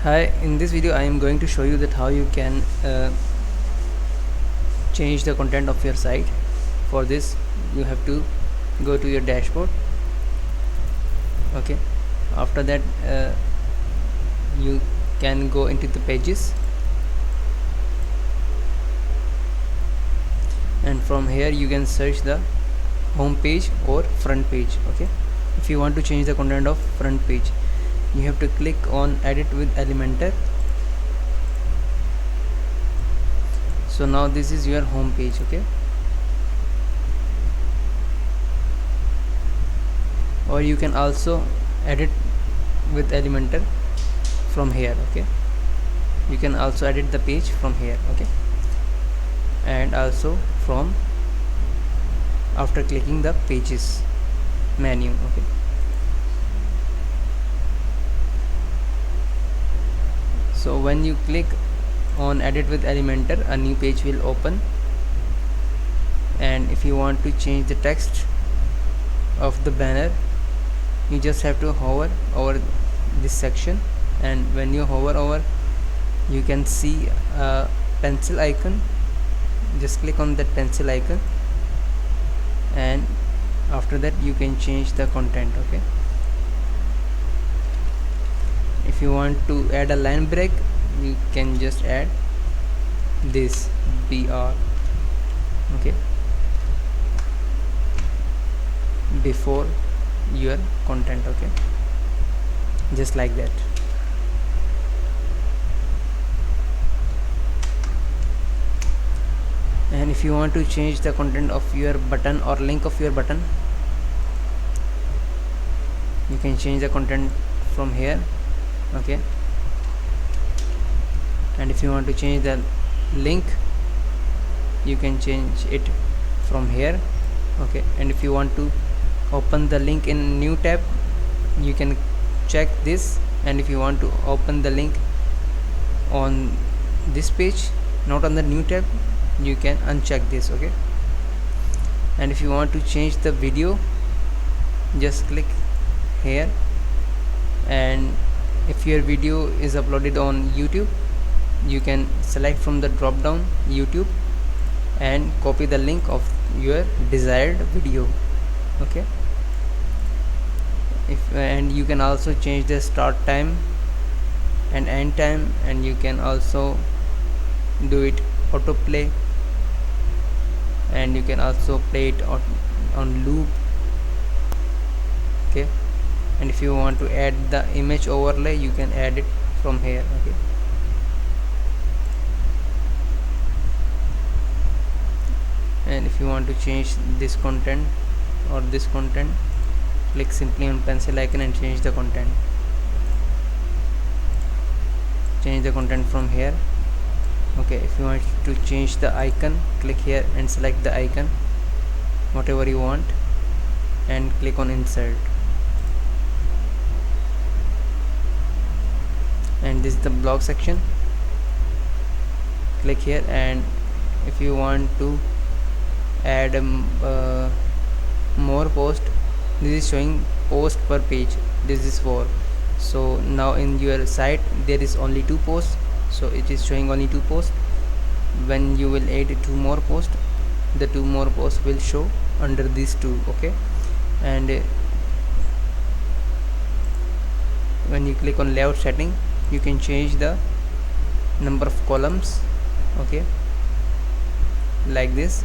Hi, in this video I am going to show you that how you can change the content of your site. For this you have to go to your dashboard. Okay, after that you can go into the pages, and from here you can search the home page or front page. Okay, if you want to change the content of front page, you have to click on edit with Elementor. So now this is your home page. Okay, or you can also edit with Elementor from here. Okay, you can also edit the page from here. Okay, and also from after clicking the pages menu. Okay, so when you click on edit with Elementor, a new page will open, and if you want to change the text of the banner, you just have to hover over this section, and when you hover over, you can see a pencil icon. Just click on that pencil icon, and after that you can change the content. Okay, if you want to add a line break, you can just add this BR. Okay, before your content. Okay, just like that. And if you want to change the content of your button or link of your button, you can change the content from here. Okay, and if you want to change the link, you can change it from here. Okay, and if you want to open the link in new tab, you can check this, and if you want to open the link on this page, not on the new tab, you can uncheck this. Okay, and if you want to change the video, just click here, and if your video is uploaded on YouTube, you can select from the drop down YouTube and copy the link of your desired video. Okay, and you can also change the start time and end time, and you can also do it autoplay, and you can also play it on loop. Okay, and if you want to add the image overlay, you can add it from here. Okay, and if you want to change this content or this content, click simply on pencil icon and change the content. Change the content from here. Okay, if you want to change the icon, click here and select the icon whatever you want, and click on insert. And this is the blog section. Click here, and if you want to add more post, this is showing post per page. This is 4. So now in your site there is only 2 posts, so it is showing only 2 posts. When you will add 2 more posts, the 2 more posts will show under these 2. Okay, and when you click on layout setting, you can change the number of columns. Okay, like this,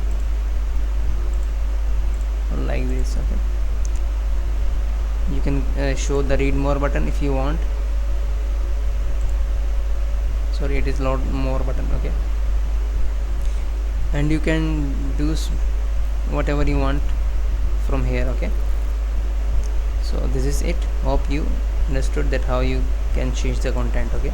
like this. Okay, you can show the read more button if you want. Sorry, it is load more button. Okay, and you can do whatever you want from here. Okay, so this is it. Hope you understood that how you can change the content. Okay.